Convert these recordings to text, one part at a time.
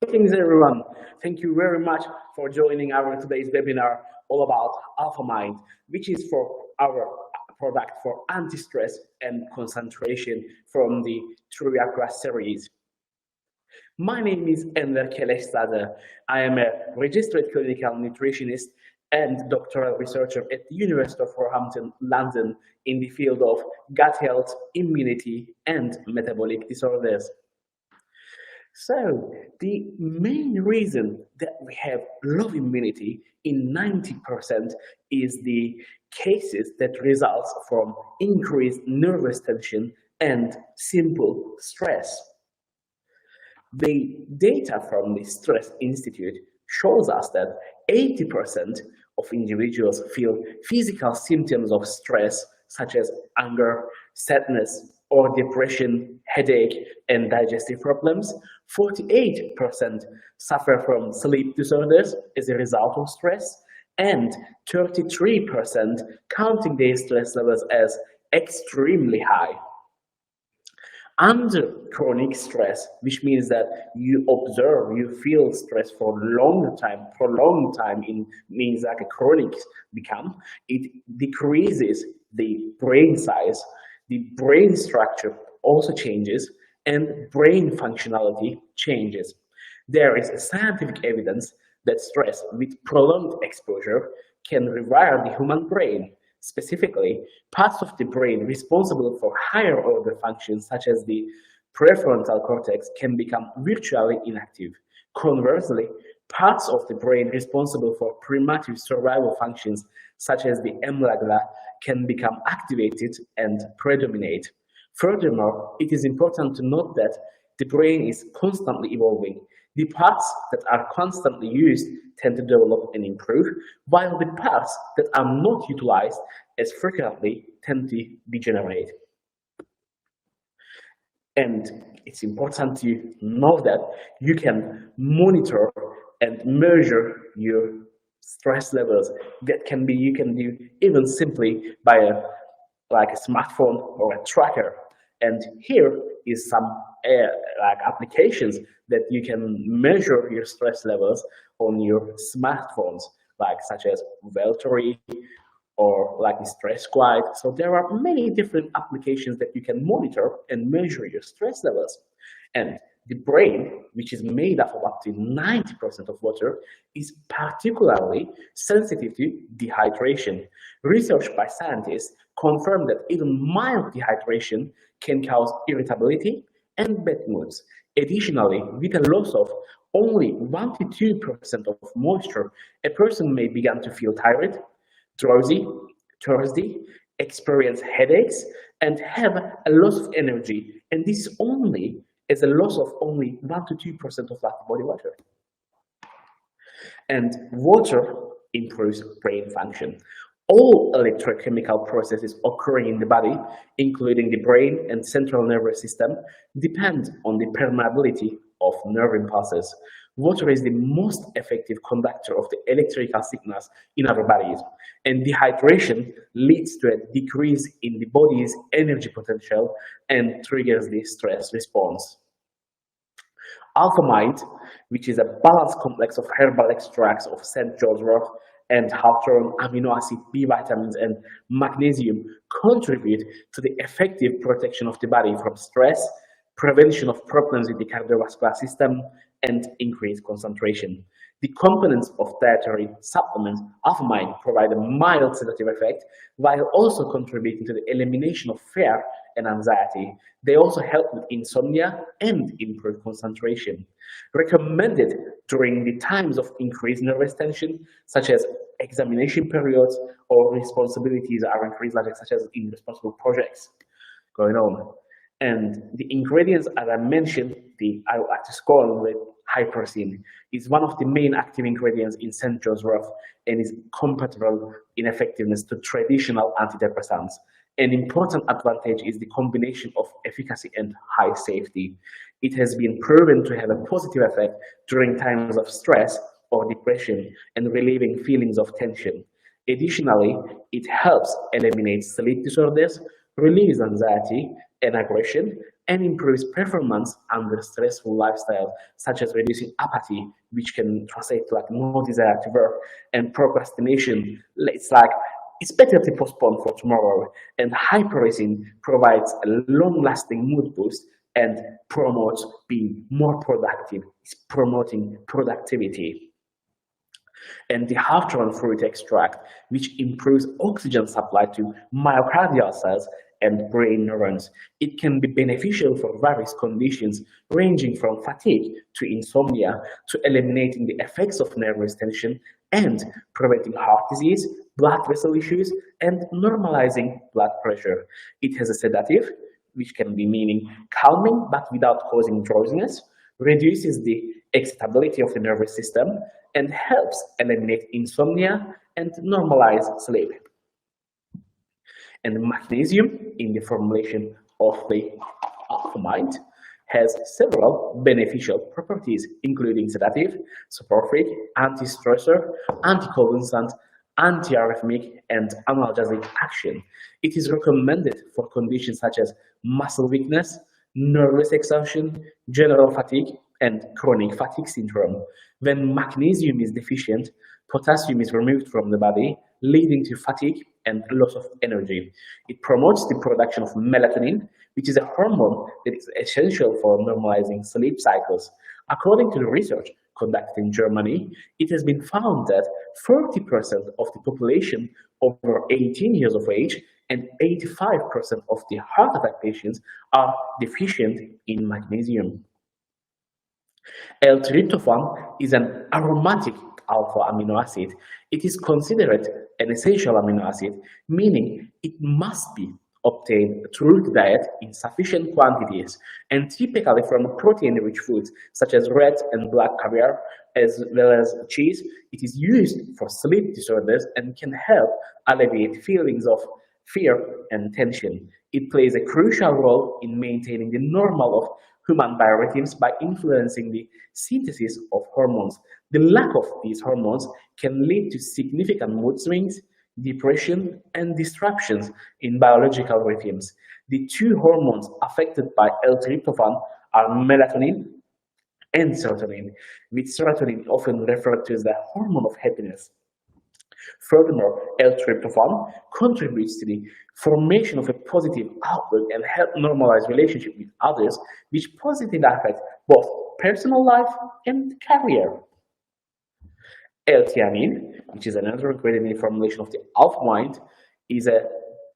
Greetings, everyone. Thank you very much for joining our today's webinar all about AlfaMind, which is for our product for anti-stress and concentration from the Triacra series. My name is Enver Keleshzadeh. I am a registered clinical nutritionist and doctoral researcher at the University of Roehampton, London, in the field of gut health, immunity, and metabolic disorders. So the main reason that we have low immunity in 90% is the cases that results from increased nervous tension and simple stress. The data from the Stress Institute shows us that 80% of individuals feel physical symptoms of stress such as anger, sadness, or depression, headache, and digestive problems. 48% suffer from sleep disorders as a result of stress, and 33% counting their stress levels as extremely high. Under chronic stress, which means that you observe, you feel stress for a long time, prolonged time, means like a chronic become, it decreases the brain size, the brain structure also changes, and brain functionality changes. There is scientific evidence that stress with prolonged exposure can rewire the human brain. Specifically, parts of the brain responsible for higher order functions, such as the prefrontal cortex, can become virtually inactive. Conversely, parts of the brain responsible for primitive survival functions, such as the amygdala, can become activated and predominate. Furthermore, it is important to note that the brain is constantly evolving. The parts that are constantly used tend to develop and improve, while the parts that are not utilized as frequently tend to degenerate. And it's important to know that you can monitor and measure your stress levels. That can be, you can do even simply by a smartphone or a tracker. And here is some applications that you can measure your stress levels on your smartphones, such as Wort or like Stress Squad. So there are many different applications that you can monitor and measure your stress levels. And the brain, which is made up of up to 90% of water, is particularly sensitive to dehydration. Research by scientists confirmed that even mild dehydration can cause irritability and bad moods. Additionally, with a loss of only 1 to 2% of moisture, a person may begin to feel tired, drowsy, thirsty, experience headaches, and have a loss of energy. And this is only as a loss of only 1 to 2% of body water. And water improves brain function. All electrochemical processes occurring in the body, including the brain and central nervous system, depend on the permeability of nerve impulses. Water is the most effective conductor of the electrical signals in our bodies, and dehydration leads to a decrease in the body's energy potential and triggers the stress response. AlfaMind, which is a balanced complex of herbal extracts of St. John's wort and Hawthorn, amino acid, B vitamins, and magnesium, contribute to the effective protection of the body from stress, prevention of problems with the cardiovascular system, and increased concentration. The components of dietary supplements AlfaMind provide a mild sedative effect while also contributing to the elimination of fear and anxiety. They also help with insomnia and improve concentration. Recommended during the times of increased nervous tension, such as examination periods or responsibilities are increased, such as in responsible projects going on. And the ingredients, as I mentioned, I would like to score with hypericin is one of the main active ingredients in St. John's wort and is compatible in effectiveness to traditional antidepressants. An important advantage is the combination of efficacy and high safety. It has been proven to have a positive effect during times of stress or depression and relieving feelings of tension. Additionally, it helps eliminate sleep disorders, relieves anxiety and aggression, and improves performance under stressful lifestyle, such as reducing apathy, which can translate to like no desire to work, and procrastination. It's better to postpone for tomorrow. And hyperresin provides a long-lasting mood boost and promotes being more productive. It's promoting productivity. And the Hawthorn fruit extract, which improves oxygen supply to myocardial cells and brain neurons. It can be beneficial for various conditions ranging from fatigue to insomnia to eliminating the effects of nervous tension and preventing heart disease, blood vessel issues, and normalizing blood pressure. It has a sedative, which can be meaning calming but without causing drowsiness, reduces the excitability of the nervous system, and helps eliminate insomnia and normalize sleep. And magnesium in the formulation of the AlfaMind has several beneficial properties, including sedative, soporific, anti-stressor, anticonvulsant, antiarrhythmic, and analgesic action. It is recommended for conditions such as muscle weakness, nervous exhaustion, general fatigue, and chronic fatigue syndrome. When magnesium is deficient, potassium is removed from the body, leading to fatigue and loss of energy. It promotes the production of melatonin, which is a hormone that is essential for normalizing sleep cycles. According to the research conducted in Germany, it has been found that 40% of the population over 18 years of age and 85% of the heart attack patients are deficient in magnesium. L-tryptophan is an aromatic alpha amino acid. It is considered an essential amino acid, meaning it must be obtained through the diet in sufficient quantities and typically from protein-rich foods such as red and black caviar as well as cheese. It is used for sleep disorders and can help alleviate feelings of fear and tension. It plays a crucial role in maintaining the normal of human biorhythms by influencing the synthesis of hormones. The lack of these hormones can lead to significant mood swings, depression, and disruptions in biological rhythms. The two hormones affected by L-tryptophan are melatonin and serotonin, with serotonin often referred to as the hormone of happiness. Furthermore, L-tryptophan contributes to the formation of a positive outlook and help normalize relationships with others, which positively affect both personal life and career. L-theanine, which is another ingredient in the formulation of the AlfaMind, is a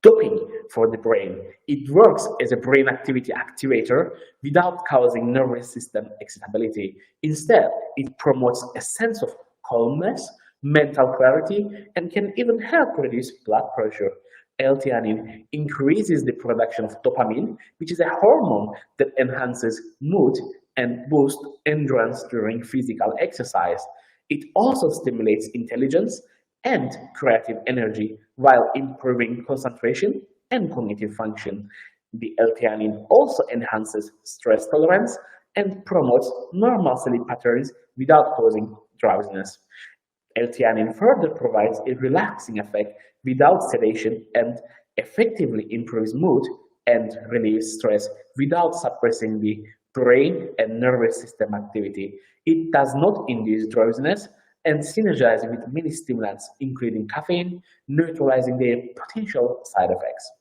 doping for the brain. It works as a brain activity activator without causing nervous system excitability. Instead, it promotes a sense of calmness, mental clarity, and can even help reduce blood pressure. L-theanine increases the production of dopamine, which is a hormone that enhances mood and boosts endurance during physical exercise. It also stimulates intelligence and creative energy while improving concentration and cognitive function. The L-theanine also enhances stress tolerance and promotes normal sleep patterns without causing drowsiness. L-theanine further provides a relaxing effect without sedation and effectively improves mood and relieves stress without suppressing the brain and nervous system activity. It does not induce drowsiness and synergizes with many stimulants, including caffeine, neutralizing their potential side effects.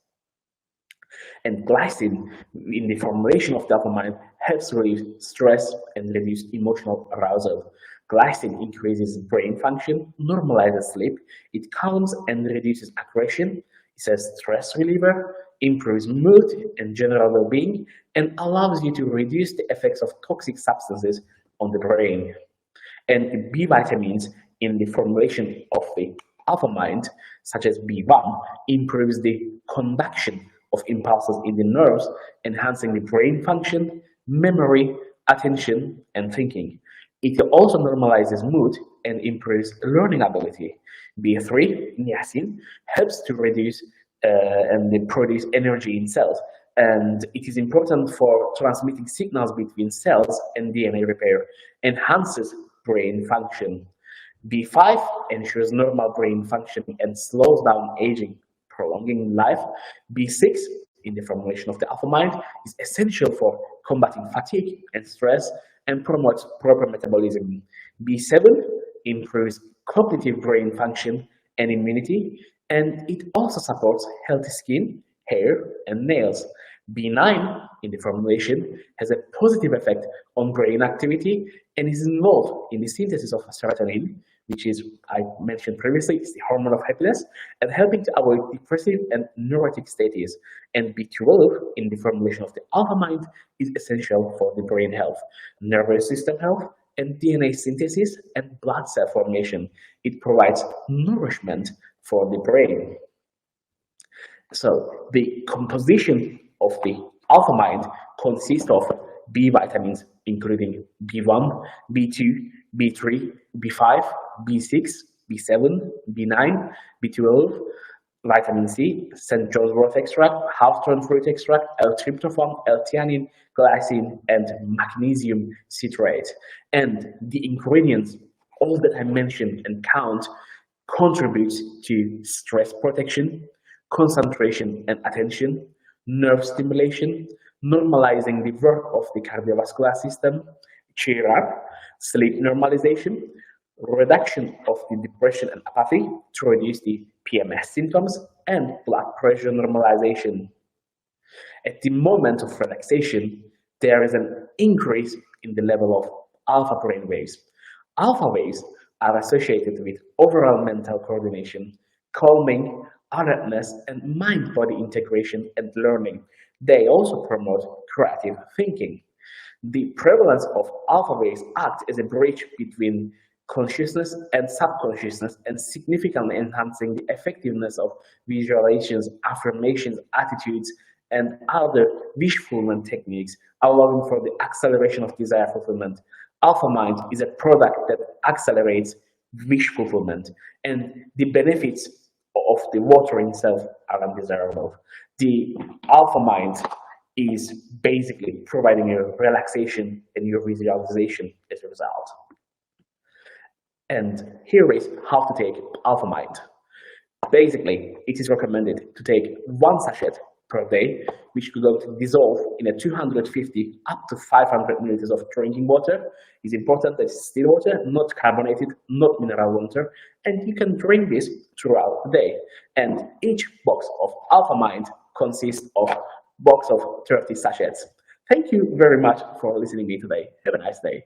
And glycine in the formulation of the AlfaMind helps relieve stress and reduce emotional arousal. Glycine increases brain function, normalizes sleep, it calms and reduces aggression, it's a stress reliever, improves mood and general well-being, and allows you to reduce the effects of toxic substances on the brain. And the B vitamins in the formulation of the AlfaMind, such as B1, improves the conduction of impulses in the nerves, enhancing the brain function, memory, attention, and thinking. It also normalizes mood and improves learning ability. B3, niacin, helps to reduce and produce energy in cells, and it is important for transmitting signals between cells and DNA repair, enhances brain function. B5 ensures normal brain function and slows down aging, prolonging life. B6 in the formulation of the AlfaMind is essential for combating fatigue and stress and promotes proper metabolism. B7 improves cognitive brain function and immunity, and it also supports healthy skin, hair, and nails. B9 in the formulation has a positive effect on brain activity and is involved in the synthesis of serotonin, which is, I mentioned previously, is the hormone of happiness, and helping to avoid depressive and neurotic states. And B12 in the formulation of the AlfaMind is essential for the brain health, nervous system health, and DNA synthesis and blood cell formation. It provides nourishment for the brain. So the composition of the AlfaMind consists of B vitamins, including B1, B2, B3, B5, B6, B7, B9, B12, vitamin C, St. John's wort extract, Hawthorn fruit extract, L-tryptophan, L-theanine, glycine, and magnesium citrate. And the ingredients, all that I mentioned and count, contributes to stress protection, concentration and attention, nerve stimulation, normalizing the work of the cardiovascular system, cheer up, sleep normalization, reduction of the depression and apathy to reduce the PMS symptoms, and blood pressure normalization. At the moment of relaxation, there is an increase in the level of alpha brain waves. Alpha waves are associated with overall mental coordination, calming, alertness, and mind-body integration and learning. They also promote creative thinking. The prevalence of alpha waves acts as a bridge between consciousness and subconsciousness and significantly enhancing the effectiveness of visualizations, affirmations, attitudes, and other wish fulfillment techniques, allowing for the acceleration of desire fulfillment. AlfaMind is a product that accelerates wish fulfillment, and the benefits of the water itself are undesirable. The AlfaMind is basically providing you relaxation and your visualization as a result. And here is how to take AlfaMind. Basically, it is recommended to take 1 sachet per day, which could go to dissolve in a 250 up to 500 milliliters of drinking water. It's important that it's still water, not carbonated, not mineral water, and you can drink this throughout the day. And each box of AlfaMind consists of a box of 30 sachets. Thank you very much for listening to me today. Have a nice day.